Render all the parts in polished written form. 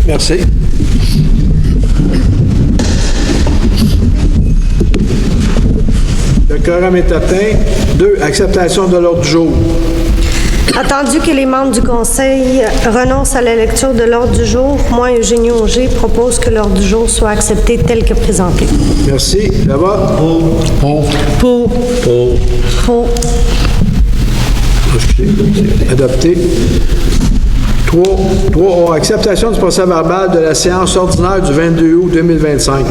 Merci. Le quorum est atteint. 2. Acceptation de l'ordre du jour. Attendu que les membres du Conseil renoncent à la lecture de l'ordre du jour, moi, Eugénie Auger, propose que l'ordre du jour soit accepté tel que présenté. Merci. Le vote? Pour. Adopté. 3. Acceptation du procès-verbal de la séance ordinaire du 22 août 2025.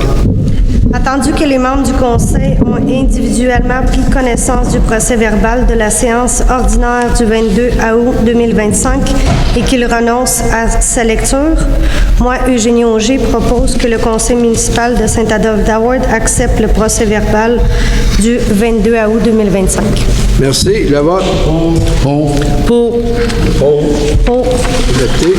Attendu que les membres du Conseil ont individuellement pris connaissance du procès-verbal de la séance ordinaire du 22 août 2025 et qu'ils renoncent à sa lecture, moi, Eugénie Auger, propose que le Conseil municipal de Saint-Adolphe-d'Howard accepte le procès-verbal du 22 août 2025. Merci. Le vote? Pour. Adopté.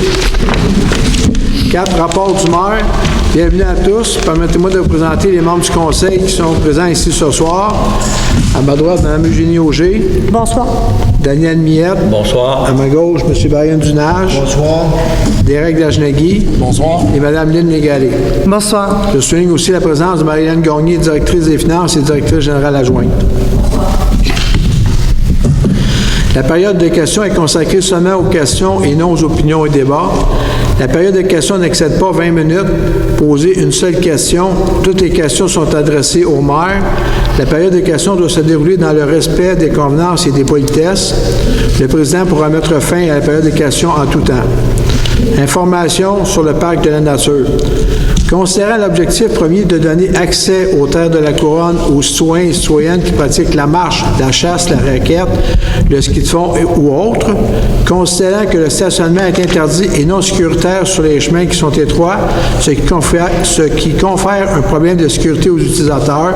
4. Rapport du maire. Bienvenue à tous. Permettez-moi de vous présenter les membres du Conseil qui sont présents ici ce soir. À ma droite, Mme Eugénie Auger. Bonsoir. Daniel Miette. Bonsoir. À ma gauche, M. Brian Dunage. Bonsoir. Derek Dajnagui. Bonsoir. Et Mme Lynne Légaré. Bonsoir. Je souligne aussi la présence de Marie-Hélène Gagné, directrice des finances et directrice générale adjointe. La période de questions est consacrée seulement aux questions et non aux opinions et débats. La période de questions n'excède pas 20 minutes. Poser une seule question. Toutes les questions sont adressées au maire. La période de questions doit se dérouler dans le respect des convenances et des politesses. Le président pourra mettre fin à la période de questions en tout temps. Information sur le parc de la nature. Considérant l'objectif premier de donner accès aux terres de la couronne aux citoyens et citoyennes qui pratiquent la marche, la chasse, la raquette, le ski de fond ou autres, considérant que le stationnement est interdit et non sécuritaire sur les chemins qui sont étroits, ce qui confère un problème de sécurité aux utilisateurs,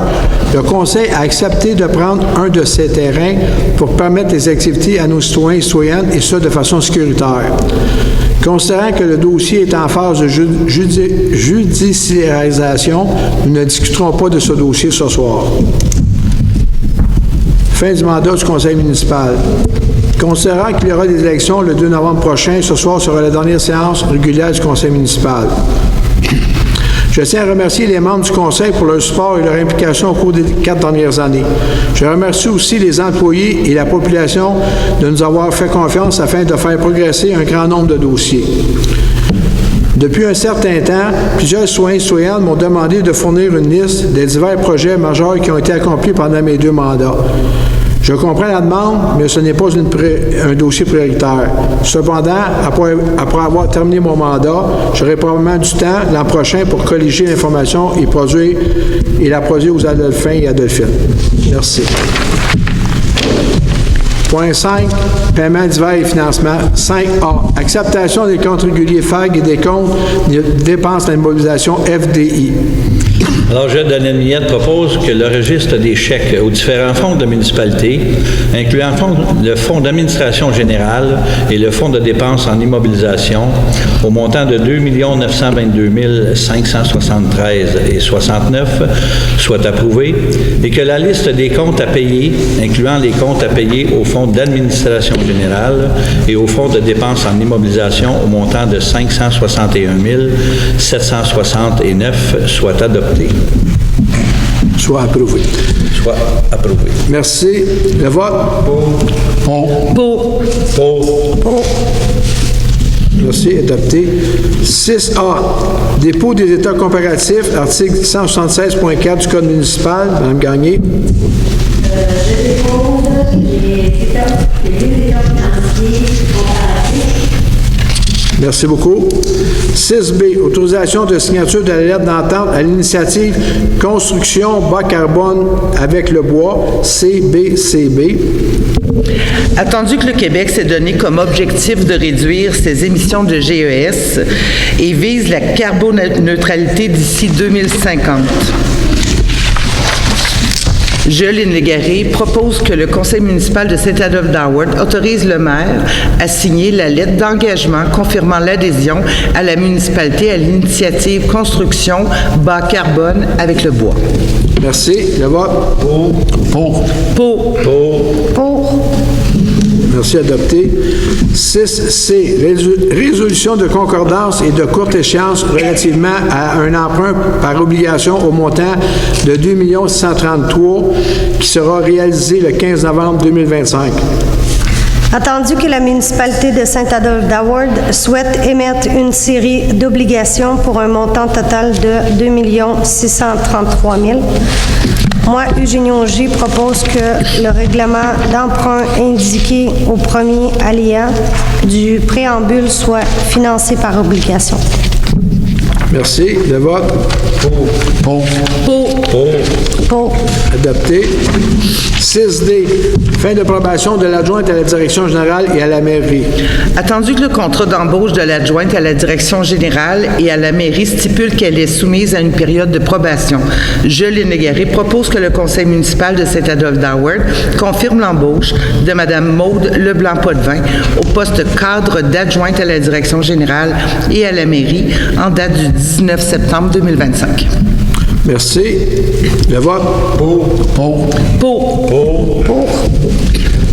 le Conseil a accepté de prendre un de ces terrains pour permettre les activités à nos citoyens et citoyennes, et ça de façon sécuritaire. Considérant que le dossier est en phase de judiciarisation, nous ne discuterons pas de ce dossier ce soir. Fin du mandat du Conseil municipal. Considérant qu'il y aura des élections le 2 novembre prochain, ce soir sera la dernière séance régulière du Conseil municipal. Je tiens à remercier les membres du Conseil pour leur support et leur implication au cours des 4 dernières années. Je remercie aussi les employés et la population de nous avoir fait confiance afin de faire progresser un grand nombre de dossiers. Depuis un certain temps, plusieurs citoyens et citoyennes m'ont demandé de fournir une liste des divers projets majeurs qui ont été accomplis pendant mes 2 mandats. Je comprends la demande, mais ce n'est pas un dossier prioritaire. Cependant, après avoir terminé mon mandat, j'aurai probablement du temps l'an prochain pour colliger l'information et la produire aux Adolphins et Adolphines. Merci. Point 5, paiement divers et financement. 5A, acceptation des comptes réguliers FAG et des comptes de dépenses d'immobilisation FDI. Alors, je, Daniel Miette, propose que le registre des chèques aux différents fonds de municipalité, incluant le fonds d'administration générale et le fonds de dépenses en immobilisation, au montant de 2 922 573,69, soit approuvé, et que la liste des comptes à payer, incluant les comptes à payer au fonds d'administration générale et au fonds de dépenses en immobilisation, au montant de 561 769, soit adopté. Soit approuvé. Soit approuvé. Merci. Le vote? Pour. Merci. Adopté. 6A. Dépôt des états comparatifs. Article 176.4 du Code municipal. Mme Gagné. Je dépose les états financiers comparatifs. Merci beaucoup. 6B, autorisation de signature de la lettre d'entente à l'initiative Construction bas carbone avec le bois, CBCB. Attendu que le Québec s'est donné comme objectif de réduire ses émissions de GES et vise la carboneutralité d'ici 2050. Je, Lynne Légaré, propose que le Conseil municipal de Saint-Adolphe-d'Howard autorise le maire à signer la lettre d'engagement confirmant l'adhésion à la municipalité à l'initiative Construction bas carbone avec le bois. Merci. Le vote? Pour. Merci, adopté. 6C, résolution de concordance et de courte échéance relativement à un emprunt par obligation au montant de 2 633 qui sera réalisé le 15 novembre 2025. Attendu que la municipalité de Saint-Adolphe-d'Howard souhaite émettre une série d'obligations pour un montant total de 2 633 000, moi, Eugénie Auger, propose que le règlement d'emprunt indiqué au premier alinéa du préambule soit financé par obligation. Merci. Le vote? Pour. Pour. Adopté. 6D, fin d'approbation de l'adjointe à la direction générale et à la mairie. Attendu que le contrat d'embauche de l'adjointe à la direction générale et à la mairie stipule qu'elle est soumise à une période de probation, je, Lynn Légaré, propose que le conseil municipal de Saint-Adolphe-d'Howard confirme l'embauche de Mme Maude Leblanc-Potvin au poste cadre d'adjointe à la direction générale et à la mairie en date du 19 septembre 2025. Merci. Le vote? Pour.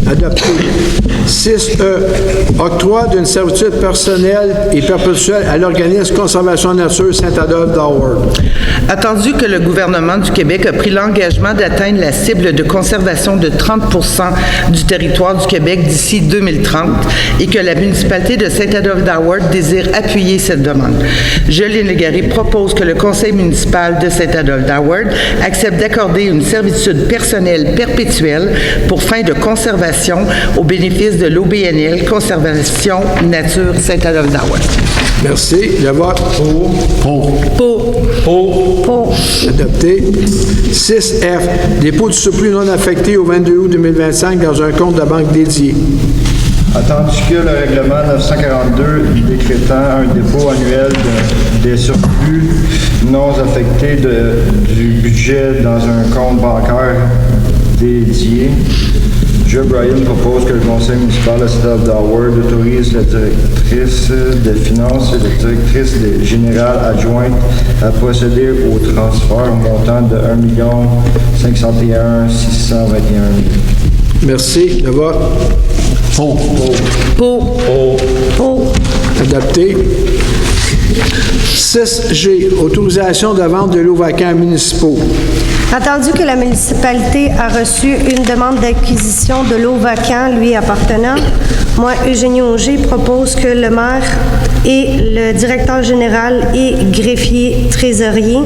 Adopté. 6E, octroi d'une servitude personnelle et perpétuelle à l'organisme Conservation Nature Saint-Adolphe-d'Howard. Attendu que le gouvernement du Québec a pris l'engagement d'atteindre la cible de conservation de 30 % du territoire du Québec d'ici 2030 et que la municipalité de Saint-Adolphe-d'Howard désire appuyer cette demande, je, Lynn Légaré, propose que le conseil municipal de Saint-Adolphe-d'Howard accepte d'accorder une servitude personnelle perpétuelle pour fin de conservation au bénéfice de l'OBNL Conservation Nature Saint-Adolphe-d'Howard. Merci. Le vote? Pour. Adopté. 6F, dépôt du surplus non affecté au 22 août 2025 dans un compte de banque dédié. Attendu que le règlement 942 décrétant un dépôt annuel des surplus non affectés du budget dans un compte bancaire dédié, je, Brian, propose que le conseil municipal de Saint-Adolphe-d'Howard autorise la directrice des finances et la directrice générale adjointe à procéder au transfert au montant de 1 561 621 000. Merci. Le vote? Pour. Adopté. 6G, autorisation de vente de lots vacants municipaux. Attendu que la municipalité a reçu une demande d'acquisition de lots vacants lui appartenant, moi, Eugénie Auger, propose que le maire et le directeur général et greffier trésorier,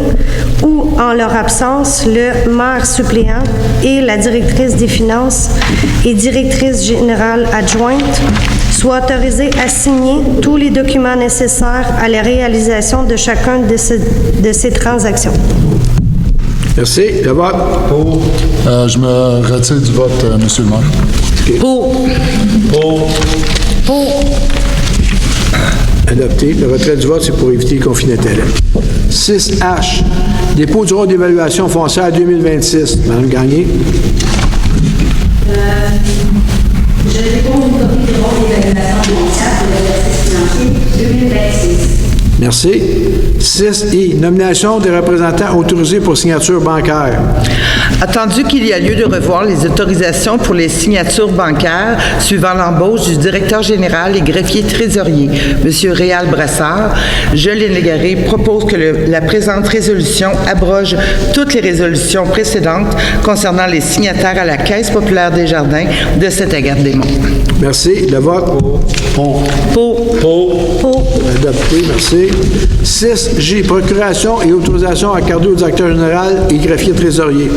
ou en leur absence, le maire suppléant et la directrice des finances et directrice générale adjointe, soient autorisés à signer tous les documents nécessaires à la réalisation de chacun de ces transactions. Merci. Le vote? Je me retire du vote, Monsieur le maire. Okay. Pour. Adopté. Le retrait du vote, c'est pour éviter le conflit d'intérêts. 6H, dépôt du rôle d'évaluation foncière 2026. Madame Gagné. Je dépose une copie du rôle d'évaluation foncière pour l'exercice financier 2026. Merci. 6I, nomination des représentants autorisés pour signature bancaire. Attendu qu'il y a lieu de revoir les autorisations pour les signatures bancaires suivant l'embauche du directeur général et greffier trésorier, M. Réal Brassard, je, Lynn Légaré, propose que la présente résolution abroge toutes les résolutions précédentes concernant les signataires à la Caisse populaire des Jardins de Saint-Agathe-des-Monts. Merci. Le vote? Pour. Adopté. Merci. 6J, procuration et autorisation accordée au directeur général et greffier trésorier.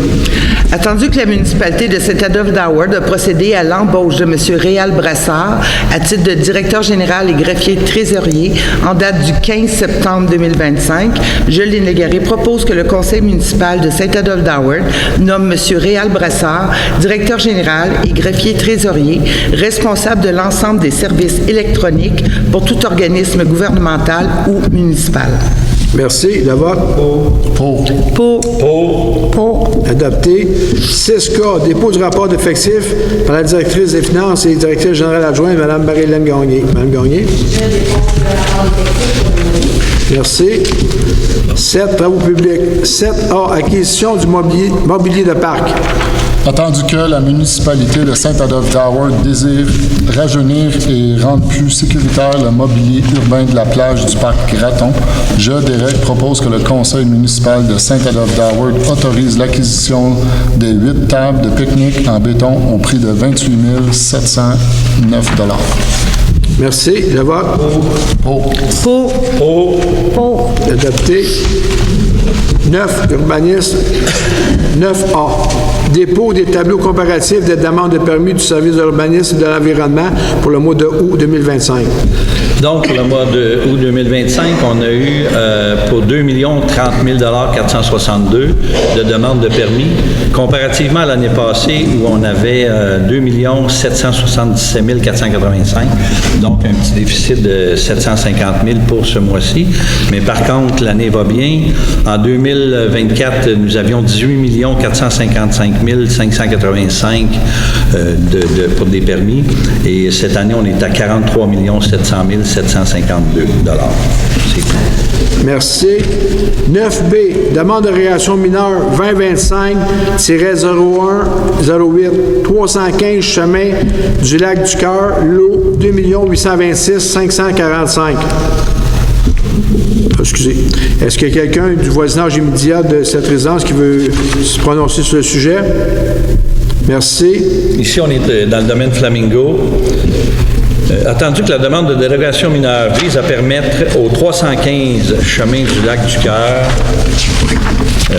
Attendu que la municipalité de Saint-Adolphe-d'Howard a procédé à l'embauche de M. Réal Brassard à titre de directeur général et greffier trésorier en date du 15 septembre 2025, je, Lynn Légaré, propose que le conseil municipal de Saint-Adolphe-d'Howard nomme M. Réal Brassard directeur général et greffier trésorier responsable de l'ensemble des services électroniques pour tout organisme gouvernemental ou municipal. Merci. Le vote? Pour. Adopté. 6K, dépôt du rapport d'effectifs par la directrice des finances et directrice générale adjointe, Mme Marie-Hélène Gagné. Mme Gagné. Merci. 7, travaux publics. 7A, acquisition du mobilier de parc. Attendu que la municipalité de Saint-Adolphe-d'Howard désire rajeunir et rendre plus sécuritaire le mobilier urbain de la plage du parc Graton, je, Derek, propose que le conseil municipal de Saint-Adolphe-d'Howard autorise l'acquisition des 8 tables de pique-nique en béton au prix de 28 709 $. Merci. Le vote? Pour. Adopté. 9, urbanisme. 9A, dépôt des tableaux comparatifs des demandes de permis du service de l'urbanisme et de l'environnement pour le mois de août 2025. Donc, pour le mois de août 2025, on a eu pour 2 30 462 de demandes de permis, comparativement à l'année passée où on avait 2 777 485, donc un petit déficit de 750 000 pour ce mois-ci. Mais par contre, l'année va bien. En 2024, nous avions 18 455 585 pour des permis. Et cette année, on est à 43 700 752 $. C'est tout. Merci. 9B, demande de réaction mineure 2025-01-08, 315 chemin du lac du Cœur, lot 2 826 545. Excusez. Est-ce qu'il y a quelqu'un du voisinage immédiat de cette résidence qui veut se prononcer sur le sujet? Merci. Ici, on est dans le domaine Flamingo. Attendu que la demande de dérogation mineure vise à permettre aux 315 chemins du lac du Cœur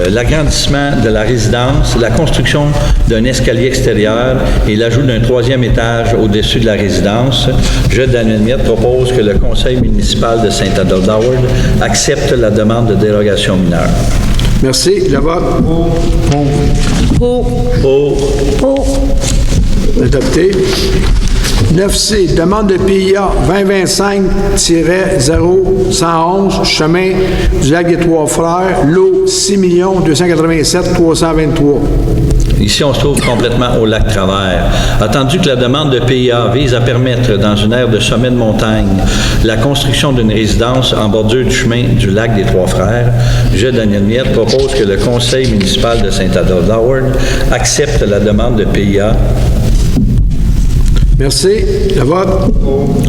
l'agrandissement de la résidence, la construction d'un escalier extérieur et l'ajout d'un 3e étage au-dessus de la résidence, je, Daniel Miette, propose que le conseil municipal de Saint-Adolphe-d'Howard accepte la demande de dérogation mineure. Merci. Le vote? Pour. Adopté. 9C, demande de PIA 2025-0111, chemin du lac des Trois-Frères, lot 6 287 323. Ici, on se trouve complètement au lac Travers. Attendu que la demande de PIA vise à permettre, dans une aire de sommet de montagne, la construction d'une résidence en bordure du chemin du lac des Trois-Frères, je, Daniel Miette, propose que le conseil municipal de Saint-Adolphe-d'Howard accepte la demande de PIA. Merci. Le vote?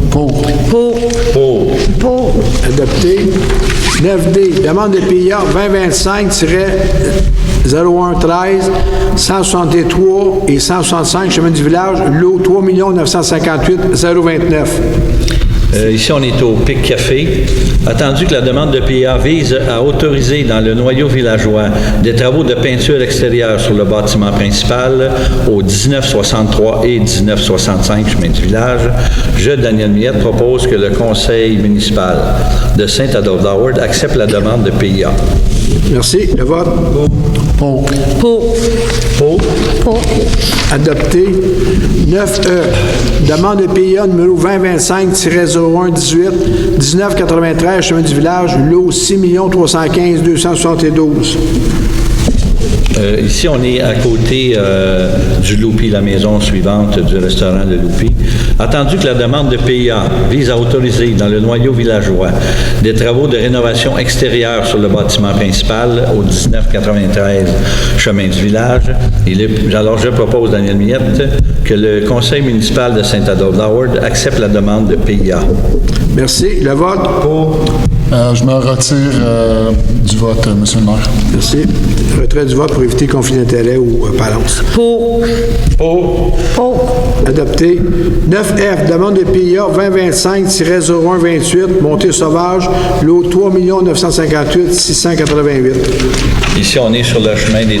Pour. Adopté. 9D, demande de PIA 2025-0113, 163 et 165, chemin du village, lot 3 958 029. Ici, on est au Pic Café. Attendu que la demande de PIA vise à autoriser dans le noyau villageois des travaux de peinture extérieure sur le bâtiment principal au 1963 et 1965 chemin du village, je, Daniel Miette, propose que le conseil municipal de Saint-Adolphe-d'Howard accepte la demande de PIA. Merci. Le vote? Pour. Adopté. 9E, demande de PIA numéro 2025-0118, 1993, chemin du village, lot 6 315 272. Ici, on est à côté du Loupi, la maison suivante du restaurant de Loupi. Attendu que la demande de PIA vise à autoriser dans le noyau villageois des travaux de rénovation extérieure sur le bâtiment principal au 1993 chemin du village, alors je propose, Daniel Miette, que le conseil municipal de Saint-Adolphe-d'Howard accepte la demande de PIA. Merci. Le vote? Je me retire du vote, M. le maire. Merci. Retrait du vote pour éviter conflit d'intérêt ou balance. Pour. Adopté. 9F, demande de PIA 2025-0128, montée sauvage, lot 3 958 688. Ici, on est sur le chemin des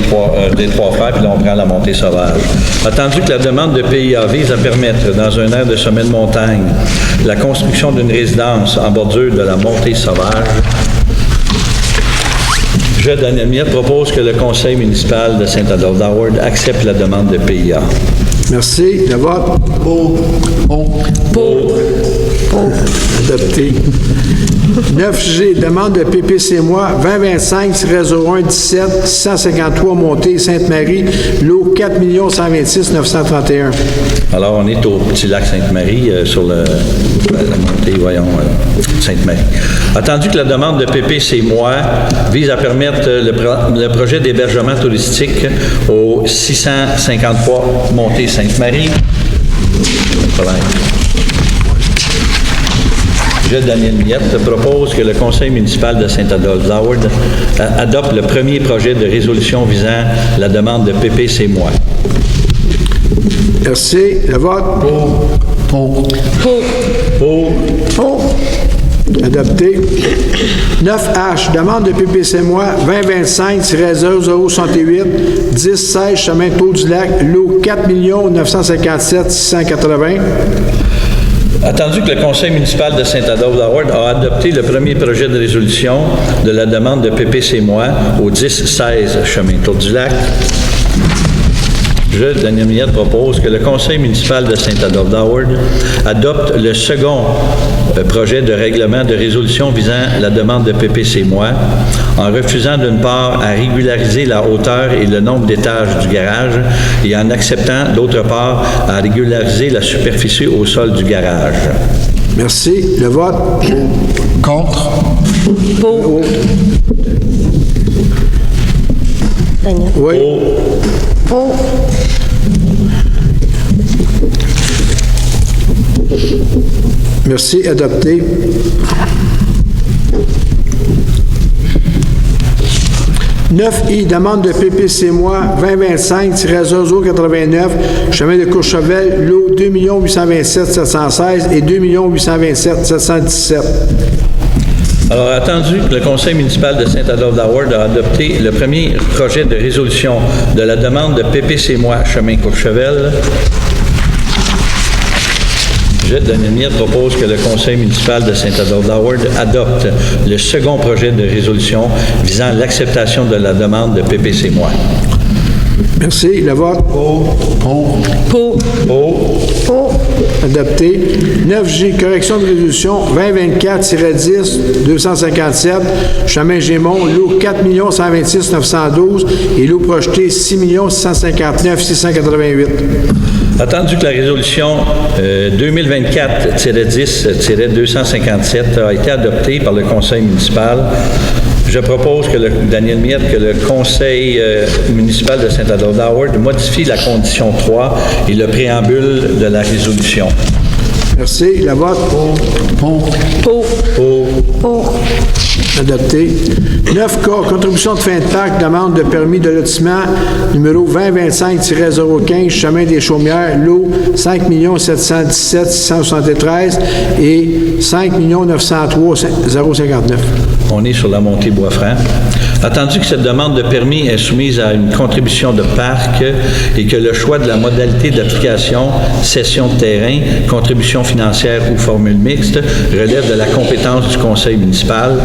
trois frères, puis là, on prend la montée sauvage. Attendu que la demande de PIA vise à permettre, dans un aire de sommet de montagne, la construction d'une résidence en bordure de la montée sauvage, je, Daniel Miette, propose que le conseil municipal de Saint-Adolphe-d'Howard accepte la demande de PIA. Merci. Le vote? Pour. Adopté. 9G, demande de PPC-Moi 2025-01-17, 653 Montée Sainte-Marie, lot 4 126 931. Alors, on est au Petit Lac Sainte-Marie, sur la montée, Sainte-Marie. Attendu que la demande de PPC-Moi vise à permettre le projet d'hébergement touristique au 653 Montée Sainte-Marie. Je, Daniel Miette, propose que le conseil municipal de Saint-Adolphe-d'Howard adopte le premier projet de résolution visant la demande de PPC-Moi. Merci. Le vote? Pour. Adopté. 9H, demande de PPC-Moi 2025-0068, 10-16 chemin Taux-du-Lac, lot 4 957 680. Attendu que le conseil municipal de Saint-Adolphe-d'Howard a adopté le premier projet de résolution de la demande de PPC-Moi au 10-16 chemin Tour-du-Lac, je, Daniel Miette, propose que le conseil municipal de Saint-Adolphe-d'Howard adopte le second projet de règlement de résolution visant la demande de PPC-Moi en refusant d'une part à régulariser la hauteur et le nombre d'étages du garage et en acceptant d'autre part à régulariser la superficie au sol du garage. Merci. Le vote? Contre. Pour. Daniel. Oui. Pour. Merci. Adopté. « 9I, demande de PPC-Moi 2025-0089, chemin de Courchevel, lot 2 827 716 et 2 827 717. Alors, attendu que le conseil municipal de Saint-Adolphe-d'Howard a adopté le premier projet de résolution de la demande de PPC-Moi, chemin Courchevel, je, Daniel Miette, propose que le conseil municipal de Saint-Adolphe-d'Howard adopte le second projet de résolution visant l'acceptation de la demande de PPC-Moi. Merci. Le vote? Pour. Adopté. 9J, correction de résolution 2024-10-257, chemin Gémont, lot 4 126 912 et lot projeté 6 659 688. Attendu que la résolution 2024-10-257 a été adoptée par le conseil municipal, je propose que Daniel Miette, que le conseil municipal de Saint-Adolphe-d'Howard modifie la condition 3 et le préambule de la résolution. Merci. Le vote? Pour. Adopté. 9K, contribution de fin de parc, demande de permis de lotissement numéro 2025-015, chemin des Chaumières, lot 5 717 673 et 5 903 059. On est sur la montée Bois-Franc. Attendu que cette demande de permis est soumise à une contribution de parc et que le choix de la modalité d'application, cession de terrain, contribution financière ou formule mixte relève de la compétence du conseil municipal,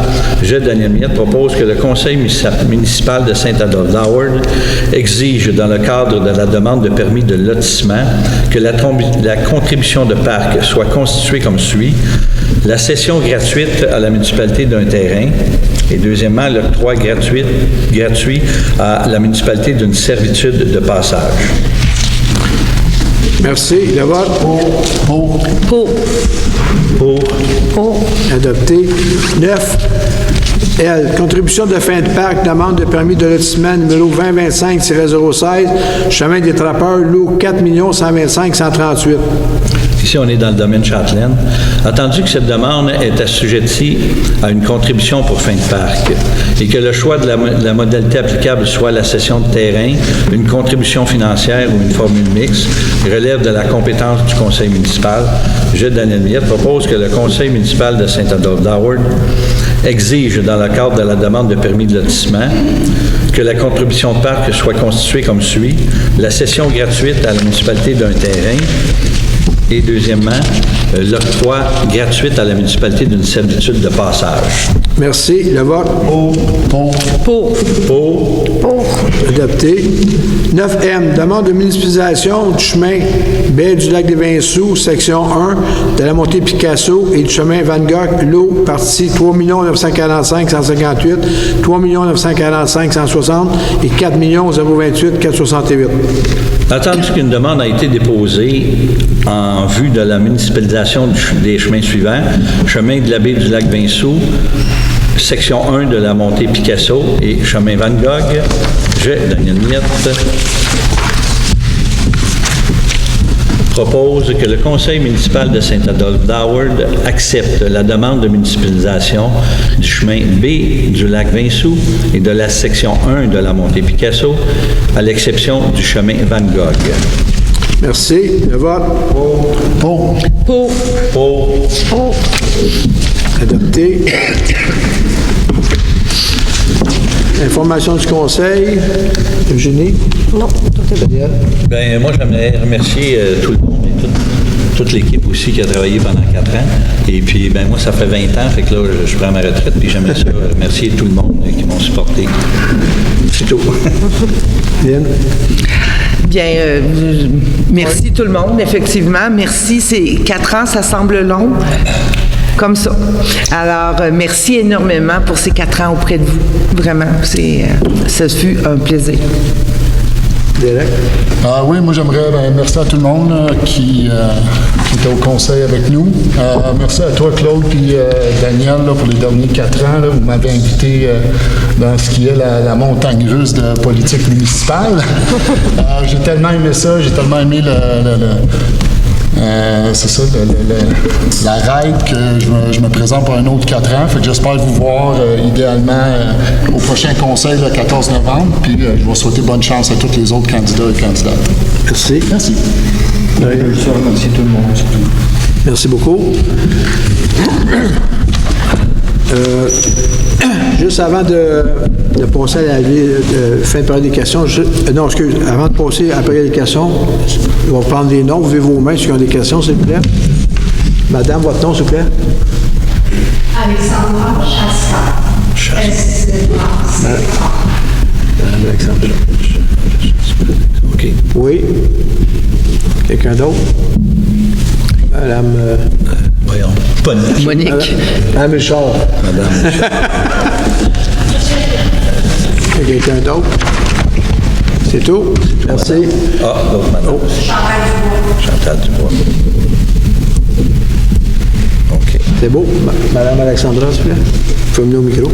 je, Daniel Miette, propose que le conseil municipal de Saint-Adolphe-d'Howard exige, dans le cadre de la demande de permis de lotissement, que la contribution de parc soit constituée comme suit: la cession gratuite à la municipalité d'un terrain et deuxièmement, l'octroi gratuit à la municipalité d'une servitude de passage. Merci. Le vote? Pour. Adopté. 9. L. Contribution de fin de parc, demande de permis de lotissement numéro 2025-016, chemin des Trappeurs, lot 4 125 138. Ici, on est dans le domaine Châtelaine. Attendu que cette demande est assujettie à une contribution pour fin de parc et que le choix de la modalité applicable soit la cession de terrain, une contribution financière ou une formule mixte, relève de la compétence du conseil municipal, je, Daniel Miette, propose que le conseil municipal de Saint-Adolphe-d'Howard exige, dans le cadre de la demande de permis de lotissement, que la contribution de parc soit constituée comme suit: la cession gratuite à la municipalité d'un terrain Et deuxièmement, l'octroi gratuit à la municipalité d'une servitude de passage. Merci. Le vote? Pour. Adopté. 9M, demande de municipalisation du chemin baie du lac des Vins-Sous, section 1, de la montée Picasso et du chemin Van Gogh, l'eau, partie 3 945 158, 3 945 160 et 4 028 468. Attendu qu'une demande a été déposée en vue de la municipalisation des chemins suivants, chemin de la baie du lac Vins-Sous, section 1 de la montée Picasso et chemin Van Gogh, je, Daniel Miette, propose que le conseil municipal de Saint-Adolphe-d'Howard accepte la demande de municipalisation du chemin B du lac Vins-Sous et de la section 1 de la montée Picasso, à l'exception du chemin Van Gogh. Merci. Le vote? Pour. Adopté. Information du conseil. Eugénie? Non, tout est bon. Bien, moi, j'aimerais remercier tout le monde et toute l'équipe aussi qui a travaillé pendant 4 ans. Et puis, ben moi, ça fait 20 ans, fait que là, je prends ma retraite, puis j'aimerais ça remercier tout le monde qui m'ont supporté. C'est tout. Bien. Bien, merci tout le monde, effectivement. Merci, c'est 4 ans, ça semble long. Comme ça. Alors, merci énormément pour ces 4 ans auprès de vous. Vraiment, ça fut un plaisir. Derek? Oui, moi j'aimerais merci à tout le monde qui était au conseil avec nous. Merci à toi, Claude, puis Daniel, là, pour les derniers 4 ans. Là, vous m'avez invité dans ce qui est la montagne russe de politique municipale. J'ai tellement aimé ça, j'ai tellement aimé c'est ça, la règle que je me présente pour un autre 4 ans. Fait que j'espère vous voir idéalement au prochain conseil le 14 novembre. Puis je vais souhaiter bonne chance à tous les autres candidats et candidates. Merci. Merci. Merci tout le monde. Merci beaucoup. Juste avant de passer à la fin de période des questions, avant de passer à la période des questions, on va prendre des noms, vous levez vos mains ceux qui ont des questions, s'il vous plaît. Madame, votre nom, s'il vous plaît. Alexandra Chaska. Madame Alexandra. OK. Oui. Quelqu'un d'autre? Madame... voyons. Monique. Madame Richard. Madame. Quelqu'un d'autre? C'est tout? Merci. D'autres madame. Chantal Dubois. OK. C'est beau. Madame Alexandra, s'il vous plaît. Vous pouvez venir au micro.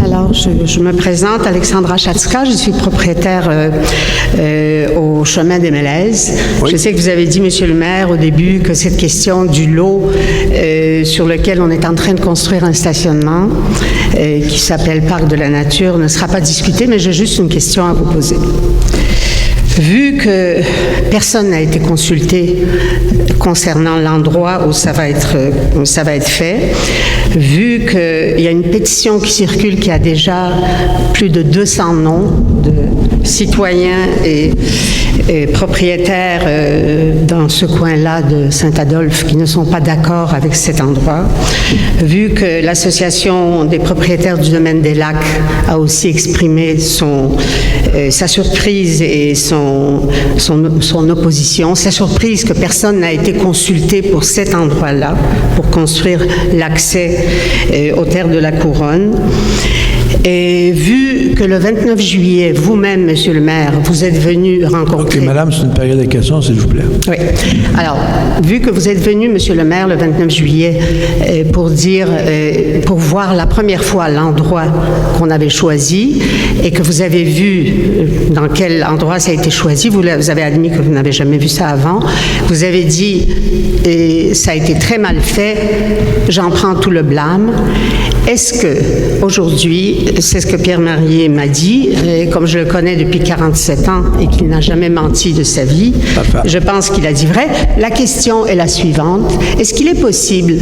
Alors, je me présente, Alexandra Chatska, je suis propriétaire au chemin des Mélèzes. Oui. Je sais que vous avez dit, Monsieur le maire, au début, que cette question du lot sur lequel on est en train de construire un stationnement qui s'appelle Parc de la Nature ne sera pas discutée, mais j'ai juste une question à vous poser. Vu que personne n'a été consulté concernant l'endroit où ça va être fait, vu qu'il y a une pétition qui circule qui a déjà plus de 200 noms de citoyens et propriétaires dans ce coin-là de Saint-Adolphe qui ne sont pas d'accord avec cet endroit, vu que l'Association des propriétaires du domaine des lacs a aussi exprimé sa surprise et son opposition, sa surprise que personne n'a été consulté pour cet endroit-là, pour construire l'accès aux terres de la Couronne. Et vu que le 29 juillet, vous-même, Monsieur le maire, vous êtes venu rencontrer... OK, madame, c'est une période de questions, s'il vous plaît. Oui. Alors, vu que vous êtes venu, Monsieur le maire, le 29 juillet, pour voir la première fois l'endroit qu'on avait choisi et que vous avez vu dans quel endroit ça a été choisi, vous avez admis que vous n'avez jamais vu ça avant, vous avez dit, ça a été très mal fait, j'en prends tout le blâme. Est-ce que, aujourd'hui, c'est ce que Pierre Marier m'a dit, comme je le connais depuis 47 ans et qu'il n'a jamais menti de sa vie, je pense qu'il a dit vrai. La question est la suivante. Est-ce qu'il est possible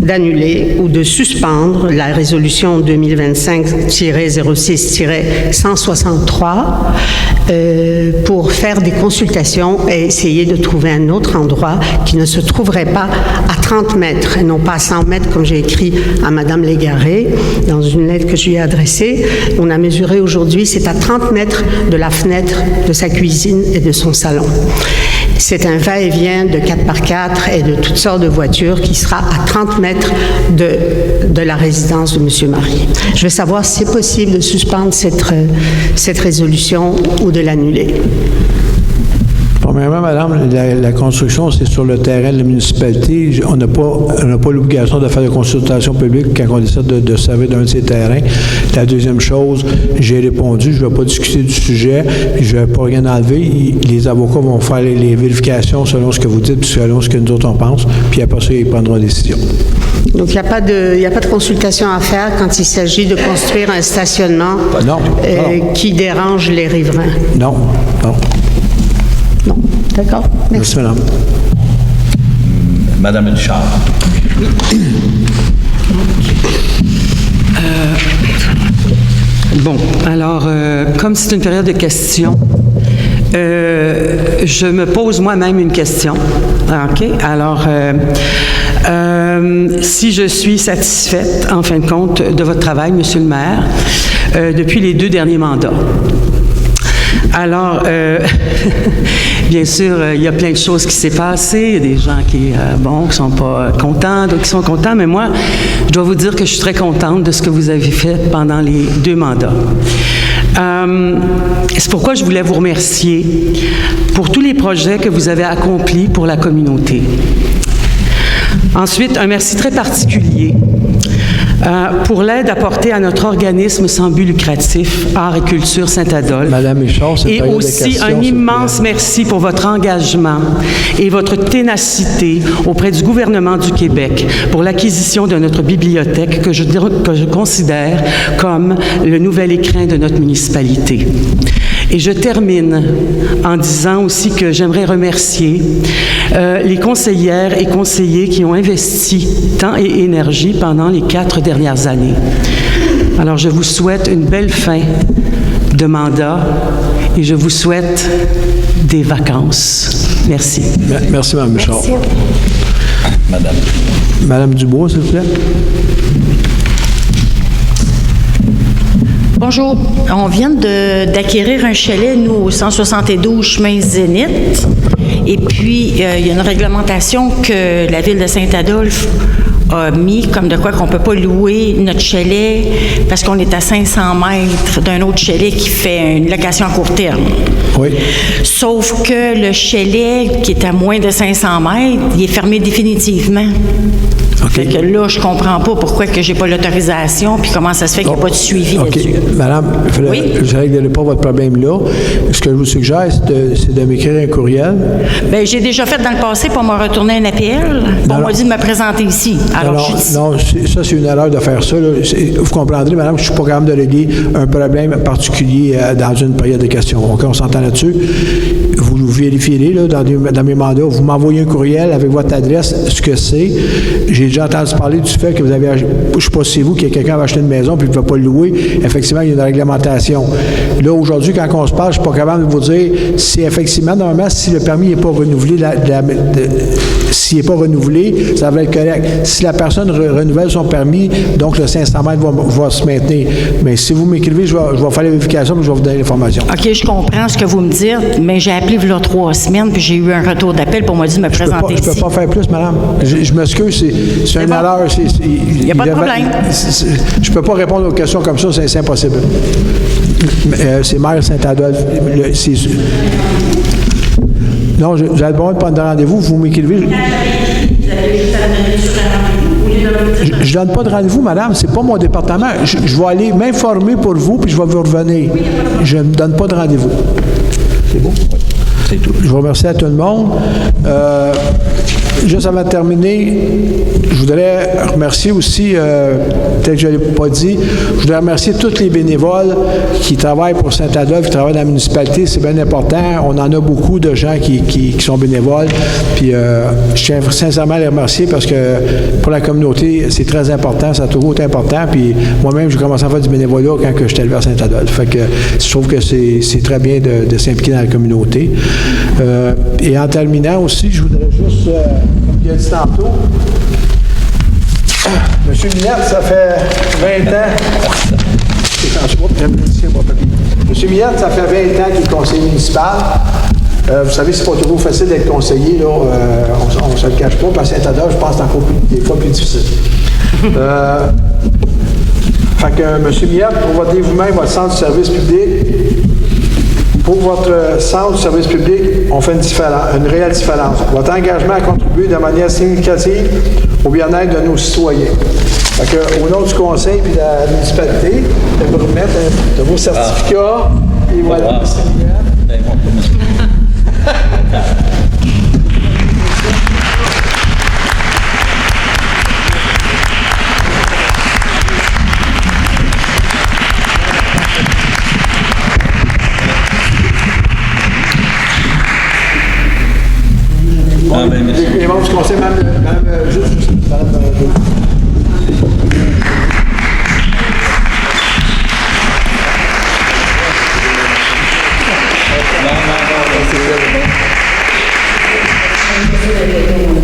d'annuler ou de suspendre la résolution 2025-06-163 pour faire des consultations et essayer de trouver un autre endroit qui ne se trouverait pas à 30 mètres et non pas à 100 mètres comme j'ai écrit à Mme Légaré dans une lettre que je lui ai adressée. On a mesuré aujourd'hui, c'est à 30 mètres de la fenêtre de sa cuisine et de son salon. C'est un va-et-vient de 4x4 et de toutes sortes de voitures qui sera à 30 mètres de la résidence de M. Marier. Je veux savoir si c'est possible de suspendre cette résolution ou de l'annuler. Premièrement, madame, la construction, c'est sur le terrain de la municipalité. On n'a pas l'obligation de faire de consultation publique quand on décide de servir d'un de ces terrains. La deuxième chose, j'ai répondu, je ne vais pas discuter du sujet, je ne vais pas rien enlever. Les avocats vont faire les vérifications selon ce que vous dites, selon ce que nous autres on pense, puis après ça, ils prendront une décision. Donc, il n'y a pas de consultation à faire quand il s'agit de construire un stationnement qui dérange les riverains? Non. Non, d'accord. Merci, madame. Madame Ducharme. Bon, alors, comme c'est une période de questions, je me pose moi-même une question. OK? Alors, si je suis satisfaite, en fin de compte, de votre travail, Monsieur le maire, depuis les 2 derniers mandats. Alors, bien sûr, il y a plein de choses qui s'est passées. Il y a des gens qui sont pas contents, d'autres qui sont contents, mais moi, je dois vous dire que je suis très contente de ce que vous avez fait pendant les 2 mandats. C'est pourquoi je voulais vous remercier pour tous les projets que vous avez accomplis pour la communauté. Ensuite, un merci très particulier pour l'aide apportée à notre organisme sans but lucratif, Art et Culture Saint-Adolphe. Madame Michard, c'est et aussi un immense merci pour votre engagement et votre ténacité auprès du gouvernement du Québec pour l'acquisition de notre bibliothèque que je considère comme le nouvel écrin de notre municipalité. Et je termine en disant aussi que j'aimerais remercier les conseillères et conseillers qui ont investi temps et énergie pendant les 4 dernières années. Alors, je vous souhaite une belle fin de mandat et je vous souhaite des vacances. Merci. Merci, Mme Michard. Madame. Madame Dubois, s'il vous plaît. Bonjour. On vient d'acquérir un chalet, nous, au 172 chemin Zénith. Et puis, il y a une réglementation que la Ville de Saint-Adolphe a mis comme de quoi qu'on ne peut pas louer notre chalet parce qu'on est à 500 mètres d'un autre chalet qui fait une location à court terme. Oui. Sauf que le chalet qui est à moins de 500 mètres, il est fermé définitivement. Okay. Fait que là, je comprends pas pourquoi que j'ai pas l'autorisation, puis comment ça se fait qu'il n'y a pas de suivi là-dessus. Madame, je ne réglerai pas votre problème là. Ce que je vous suggère, c'est de m'écrire un courriel. Bien, j'ai déjà fait dans le passé pour me retourner un appel. On m'a dit de me présenter ici. Alors, non, ça, c'est une erreur de faire ça. Là. Vous comprendrez, madame, que je ne suis pas capable de régler un problème particulier dans une période de questions. OK, on s'entend là-dessus. Vous vérifiez là, dans mes mandats. Vous m'envoyez un courriel avec votre adresse, ce que c'est. J'ai déjà entendu parler du fait que vous avez, je ne sais pas si c'est vous, que quelqu'un va acheter une maison puis il ne va pas le louer. Effectivement, il y a une réglementation. Là, aujourd'hui, quand on se parle, je ne suis pas capable de vous dire si effectivement, normalement, si le permis n'est pas renouvelé, s'il n'est pas renouvelé, ça va être correct. Si la personne renouvelle son permis, donc le 500 mètres va se maintenir. Mais si vous m'écrivez, je vais faire la vérification et je vais vous donner l'information. OK, je comprends ce que vous me dites, mais j'ai appelé il y a 3 semaines puis j'ai eu un retour d'appel pour me dire de me présenter ici. Je ne peux pas faire plus, madame. Je m'excuse, c'est une erreur. Il n'y a pas de problème. Je ne peux pas répondre aux questions comme ça, c'est impossible. C'est maire Saint-Adolphe. Non, vous avez besoin de prendre un rendez-vous, vous m'écrivez. Je ne donne pas de rendez-vous, madame, c'est pas mon département. Je vais aller m'informer pour vous, puis je vais vous revenir. Je ne donne pas de rendez-vous. C'est bon? Oui, c'est tout. Je vous remercie à tout le monde. Juste avant de terminer, je voudrais remercier aussi, peut-être que je ne l'ai pas dit, je voudrais remercier tous les bénévoles qui travaillent pour Saint-Adolphe, qui travaillent dans la municipalité. C'est bien important. On en a beaucoup de gens qui sont bénévoles. Puis je tiens sincèrement à les remercier parce que pour la communauté, c'est très important. Ça a toujours été important. Puis moi-même, j'ai commencé à faire du bénévolat quand j'étais arrivé à Saint-Adolphe. Fait que je trouve que c'est très bien de s'impliquer dans la communauté. Et en terminant aussi, je voudrais juste, comme il a dit tantôt, M. Millette, ça fait 20 ans. M. Millette, ça fait 20 ans qu'il est conseiller municipal. Vous savez, c'est pas toujours facile d'être conseiller, là. On ne se le cache pas, parce que Saint-Adolphe, je pense que c'est encore des fois plus difficile. Fait que, M. Millette, pour votre dévouement et votre centre de service public, pour votre centre de service public, on fait une réelle différence. Votre engagement a contribué de manière significative au bien-être de nos citoyens. Fait que, au nom du conseil et de la municipalité, je vais vous remettre de vos certificats. Et voilà, M. Millette. Les membres du conseil, Mme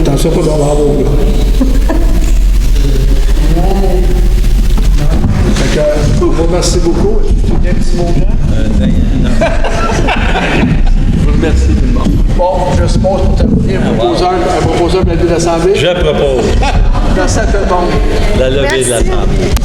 attention, pas dans l'arbre, là. Fait que, je vous remercie beaucoup. Tu viens un petit mot, Jean? Non. Je vous remercie tout le monde. Bon, je suppose pour terminer, un proposeur de la Ville de l'Assemblée. Je propose Merci à tout le monde. la levée de l'Assemblée.